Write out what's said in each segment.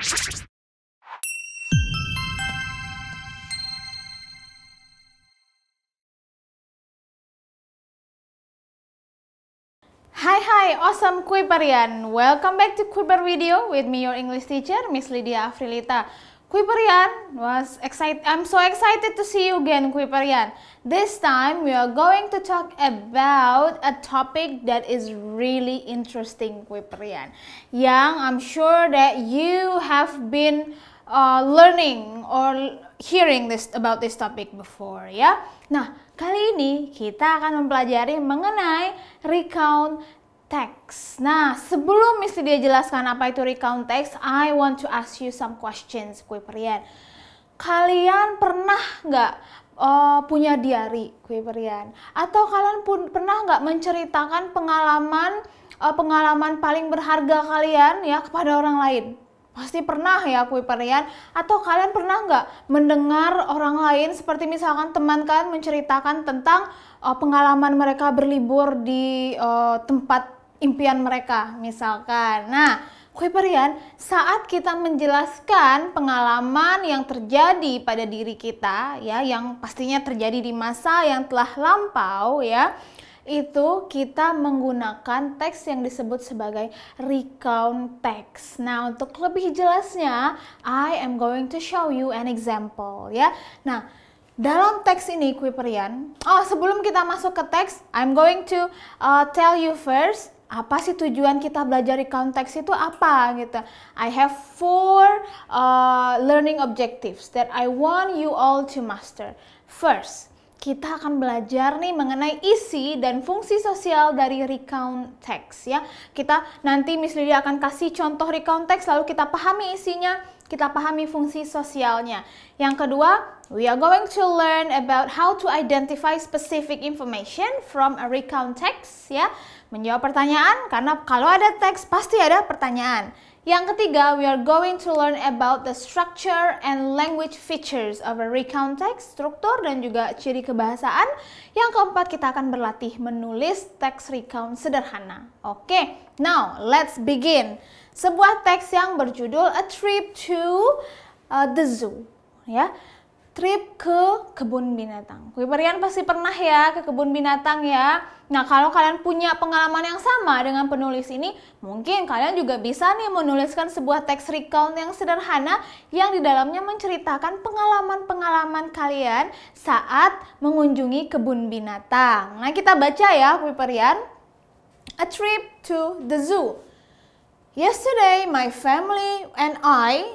Hai awesome Kuiperian. Welcome back to Kuiper video with me your English teacher Miss Lydia Afrilita. Kuiperian, I'm so excited to see you again Kuiperian. This time we are going to talk about a topic that is really interesting Kuiperian. Yang I'm sure that you have been learning or hearing about this topic before ya. Nah, kali ini kita akan mempelajari mengenai recount text. Nah, sebelum Miss Lydia jelaskan apa itu recount text, I want to ask you some questions, Kuiperian. Kalian pernah nggak punya diary, Kuiperian? Atau kalian pernah nggak menceritakan pengalaman paling berharga kalian ya kepada orang lain? Pasti pernah ya Kuiperian. Atau kalian pernah nggak mendengar orang lain seperti misalkan teman kalian menceritakan tentang pengalaman mereka berlibur di tempat impian mereka misalkan. Nah Kuiperian, saat kita menjelaskan pengalaman yang terjadi pada diri kita ya, yang pastinya terjadi di masa yang telah lampau ya, itu kita menggunakan teks yang disebut sebagai recount text. Nah, untuk lebih jelasnya, I am going to show you an example ya. Nah, dalam teks ini Kuiperian, sebelum kita masuk ke teks, I'm going to tell you first, apa sih tujuan kita belajar recount text itu apa gitu. I have 4 learning objectives that I want you all to master. First, kita akan belajar nih mengenai isi dan fungsi sosial dari recount text ya. Kita nanti Miss Lydia akan kasih contoh recount text, lalu kita pahami isinya, kita pahami fungsi sosialnya. Yang kedua, we are going to learn about how to identify specific information from a recount text ya. Menjawab pertanyaan, karena kalau ada teks pasti ada pertanyaan. Yang ketiga, we are going to learn about the structure and language features of a recount text, struktur dan juga ciri kebahasaan. Yang keempat, kita akan berlatih menulis teks recount sederhana. Oke, now let's begin. Sebuah teks yang berjudul A Trip to the Zoo, ya. Trip ke kebun binatang. Kuiperian pasti pernah ya ke kebun binatang ya. Nah, kalau kalian punya pengalaman yang sama dengan penulis ini, mungkin kalian juga bisa nih menuliskan sebuah teks recount yang sederhana yang di dalamnya menceritakan pengalaman-pengalaman kalian saat mengunjungi kebun binatang. Nah, kita baca ya Kuiperian. A Trip to the Zoo. Yesterday my family and I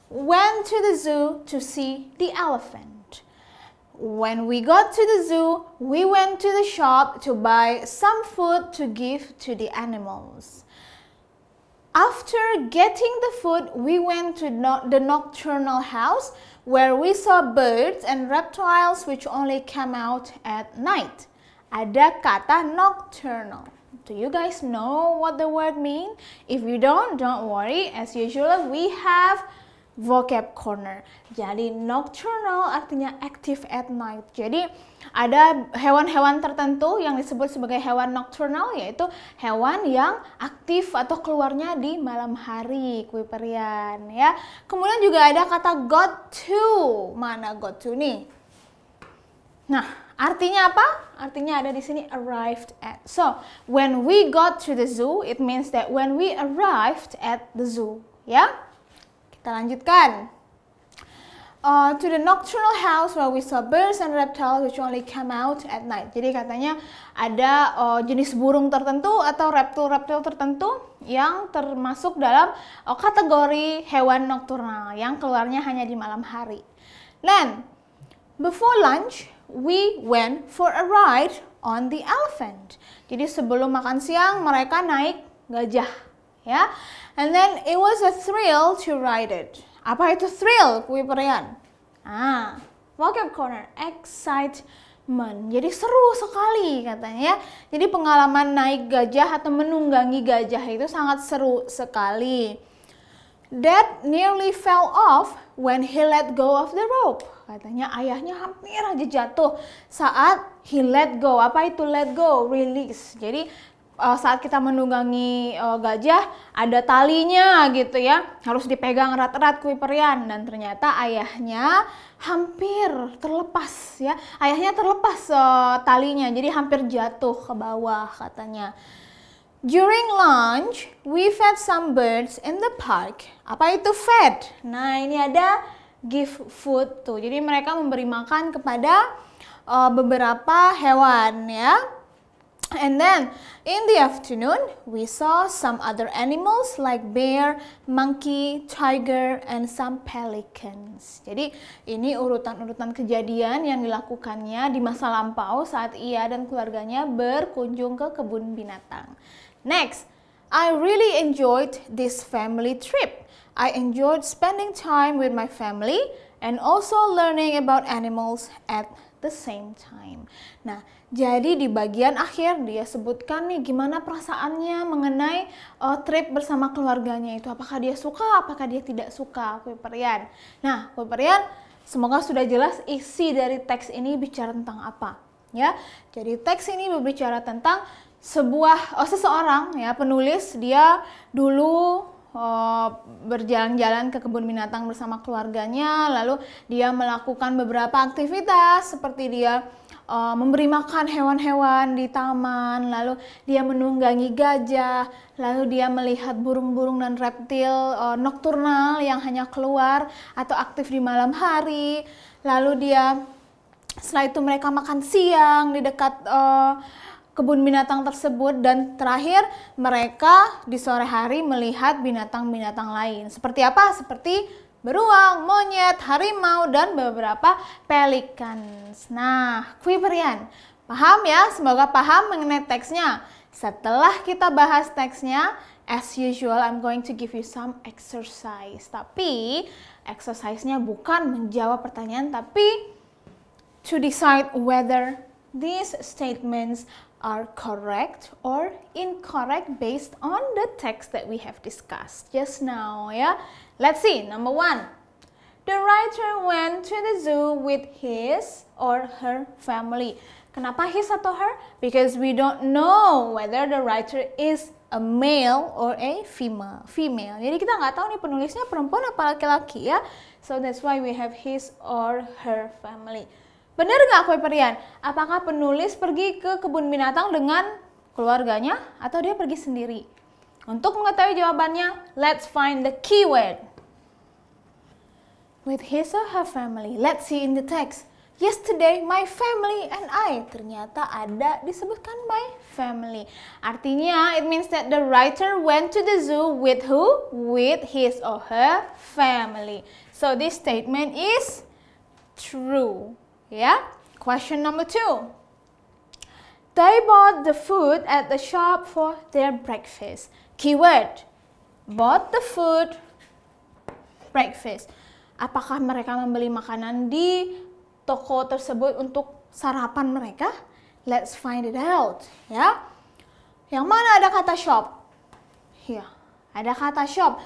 went to the zoo to see the elephant. When we got to the zoo, we went to the shop to buy some food to give to the animals. After getting the food, we went to the nocturnal house where we saw birds and reptiles which only came out at night. Ada kata nocturnal. Do you guys know what the word mean? If you don't worry. As usual, we have vocab corner. Jadi nocturnal artinya active at night. Jadi ada hewan-hewan tertentu yang disebut sebagai hewan nocturnal, yaitu hewan yang aktif atau keluarnya di malam hari Kuiperian ya. Kemudian juga ada kata got to. Mana got to nih? Nah, artinya apa? Artinya ada di sini arrived at. So, when we got to the zoo, it means that when we arrived at the zoo, ya. Kita lanjutkan. To the nocturnal house where we saw birds and reptiles which only come out at night. Jadi katanya ada jenis burung tertentu atau reptil-reptil tertentu yang termasuk dalam kategori hewan nokturnal yang keluarnya hanya di malam hari. Then, before lunch, we went for a ride on the elephant. Jadi sebelum makan siang mereka naik gajah, ya. And then it was a thrill to ride it. Apa itu thrill, Kuiperian? Vocab corner, excitement. Jadi seru sekali katanya. Jadi pengalaman naik gajah atau menunggangi gajah itu sangat seru sekali. Dad nearly fell off when he let go of the rope. Katanya ayahnya hampir aja jatuh saat he let go. Apa itu let go? Release. Jadi saat kita menunggangi gajah ada talinya gitu ya, harus dipegang erat-erat Kuiperian, dan ternyata ayahnya hampir terlepas ya, ayahnya terlepas talinya, jadi hampir jatuh ke bawah katanya. During lunch, we fed some birds in the park. Apa itu fed? Nah, ini ada give food tuh. Jadi mereka memberi makan kepada beberapa hewan ya. And then in the afternoon, we saw some other animals like bear, monkey, tiger, and some pelicans. Jadi ini urutan-urutan kejadian yang dilakukannya di masa lampau saat ia dan keluarganya berkunjung ke kebun binatang. Next, I really enjoyed this family trip. I enjoyed spending time with my family and also learning about animals at the same time. Nah, jadi di bagian akhir dia sebutkan nih gimana perasaannya mengenai trip bersama keluarganya itu. Apakah dia suka, apakah dia tidak suka, Kuiperian. Nah, Kuiperian, semoga sudah jelas isi dari teks ini bicara tentang apa. Ya, jadi teks ini berbicara tentang seseorang ya, penulis, dia dulu berjalan-jalan ke kebun binatang bersama keluarganya, lalu dia melakukan beberapa aktivitas seperti dia memberi makan hewan-hewan di taman, lalu dia menunggangi gajah, lalu dia melihat burung-burung dan reptil nokturnal yang hanya keluar atau aktif di malam hari, lalu setelah itu mereka makan siang di dekat kebun binatang tersebut, dan terakhir mereka di sore hari melihat binatang-binatang lain. Seperti apa? Seperti beruang, monyet, harimau, dan beberapa pelicans. Nah, Kuiperian, paham ya? Semoga paham mengenai teksnya. Setelah kita bahas teksnya, as usual, I'm going to give you some exercise. Tapi, exercise-nya bukan menjawab pertanyaan, tapi to decide whether these statements are correct or incorrect based on the text that we have discussed just now ya. Let's see. Number 1. The writer went to the zoo with his or her family. Kenapa his atau her? Because we don't know whether the writer is a male or a female. Jadi kita nggak tahu nih penulisnya perempuan apa laki-laki ya. So that's why we have his or her family. Benar nggak Kuiperian? Apakah penulis pergi ke kebun binatang dengan keluarganya atau dia pergi sendiri? Untuk mengetahui jawabannya, let's find the keyword. With his or her family. Let's see in the text. Yesterday, my family and I. Ternyata ada disebutkan my family. Artinya, it means that the writer went to the zoo with who? With his or her family. So this statement is true. Yeah. Question number 2. They bought the food at the shop for their breakfast. Keyword. Bought the food, breakfast. Apakah mereka membeli makanan di toko tersebut untuk sarapan mereka? Let's find it out. Ya. Yang mana ada kata shop? Iya, ada kata shop.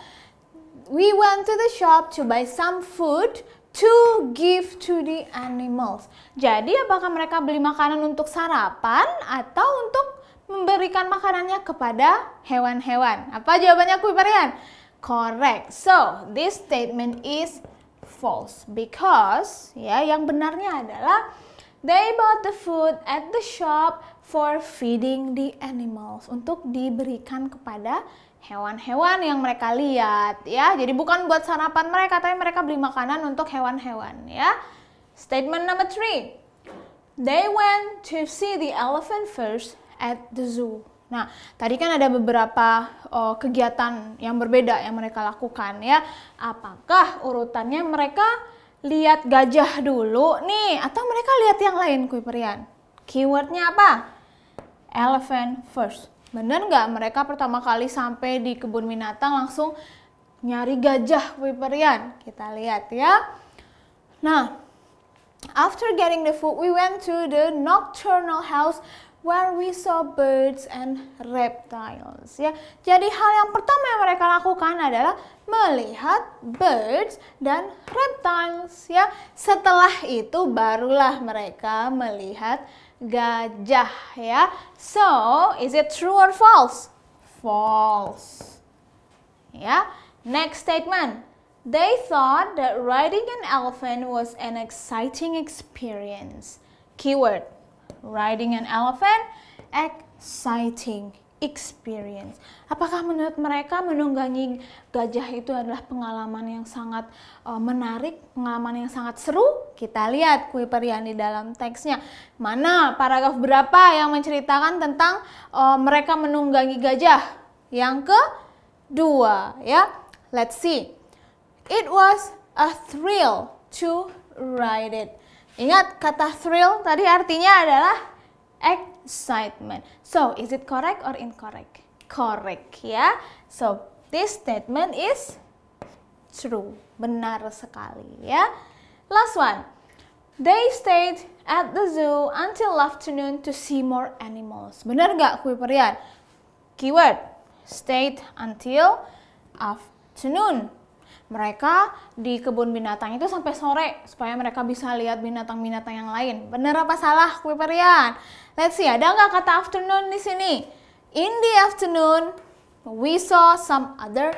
We went to the shop to buy some food to give to the animals. Jadi apakah mereka beli makanan untuk sarapan atau untuk memberikan makanannya kepada hewan-hewan? Apa jawabannya Kuiperian? Correct. So, this statement is false because ya, yang benarnya adalah they bought the food at the shop for feeding the animals, untuk diberikan kepada hewan-hewan yang mereka lihat ya. Jadi bukan buat sarapan mereka, tapi mereka beli makanan untuk hewan-hewan ya. Statement number 3. They went to see the elephant first at the zoo. Nah, tadi kan ada beberapa kegiatan yang berbeda yang mereka lakukan ya. Apakah urutannya mereka lihat gajah dulu nih atau mereka lihat yang lain Kuiperian? Keywordnya apa? Elephant first. Bener nggak mereka pertama kali sampai di kebun binatang langsung nyari gajah Kuiperian? Kita lihat ya. Nah, after getting the food, we went to the nocturnal house where we saw birds and reptiles. Ya, jadi hal yang pertama yang mereka lakukan adalah melihat birds dan reptiles. Ya, setelah itu barulah mereka melihat gajah ya. So, is it true or false? False. Ya. Next statement. They thought that riding an elephant was an exciting experience. Keyword. Riding an elephant, exciting experience. Apakah menurut mereka menunggangi gajah itu adalah pengalaman yang sangat menarik, pengalaman yang sangat seru? Kita lihat Kuiperian di dalam teksnya. Mana paragraf berapa yang menceritakan tentang mereka menunggangi gajah? Yang kedua, ya. Let's see. It was a thrill to ride it. Ingat kata thrill tadi artinya adalah excitement. So, is it correct or incorrect? Correct ya. So, this statement is true. Benar sekali ya. Last one. They stayed at the zoo until afternoon to see more animals. Benar nggak Kuiperian? Keyword. Stayed until afternoon. Mereka di kebun binatang itu sampai sore supaya mereka bisa lihat binatang-binatang yang lain. Benar apa salah Kuiperian? Let's see, ada nggak kata afternoon di sini? In the afternoon, we saw some other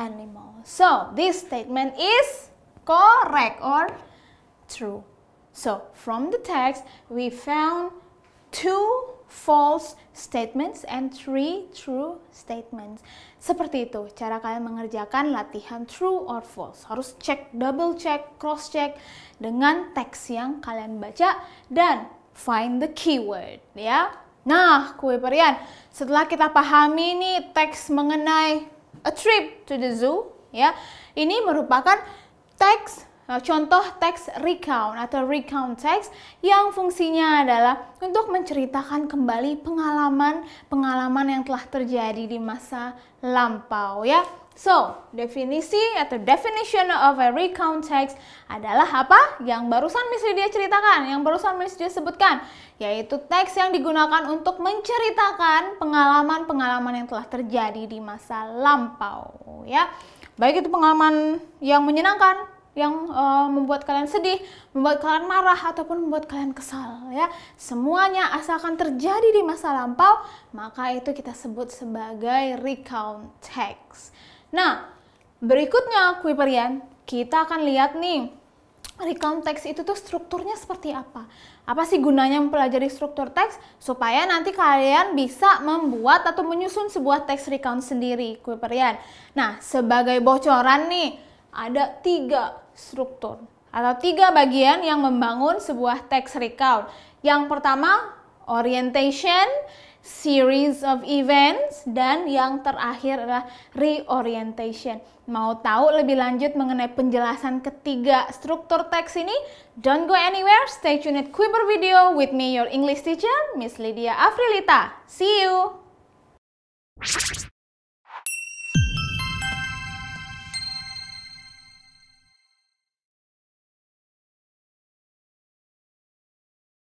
animals. So, this statement is correct or true. So, from the text, we found 2 false statements and 3 true statements. Seperti itu cara kalian mengerjakan latihan true or false. Harus cek, double check, cross check dengan teks yang kalian baca dan find the keyword ya. Nah, Kuiperian, setelah kita pahami nih teks mengenai a trip to the zoo ya. Ini merupakan teks contoh teks recount atau recount text yang fungsinya adalah untuk menceritakan kembali pengalaman yang telah terjadi di masa lampau ya. So, definisi atau definition of a recount text adalah apa? Yang barusan Miss Lydia ceritakan, yang barusan Miss Lydia sebutkan, yaitu teks yang digunakan untuk menceritakan pengalaman-pengalaman yang telah terjadi di masa lampau ya. Baik itu pengalaman yang menyenangkan, yang membuat kalian sedih, membuat kalian marah, ataupun membuat kalian kesal ya. Semuanya asalkan terjadi di masa lampau, maka itu kita sebut sebagai recount text. Nah, berikutnya Kuiperian, kita akan lihat nih recount text itu tuh strukturnya seperti apa. Apa sih gunanya mempelajari struktur teks? Supaya nanti kalian bisa membuat atau menyusun sebuah teks recount sendiri Kuiperian. Nah, sebagai bocoran nih, ada 3 struktur atau 3 bagian yang membangun sebuah teks recount. Yang pertama, orientation, series of events, dan yang terakhir adalah reorientation. Mau tahu lebih lanjut mengenai penjelasan ketiga struktur teks ini? Don't go anywhere, stay tuned at Kuiper Video with me, your English teacher, Miss Lydia Afrilita. See you!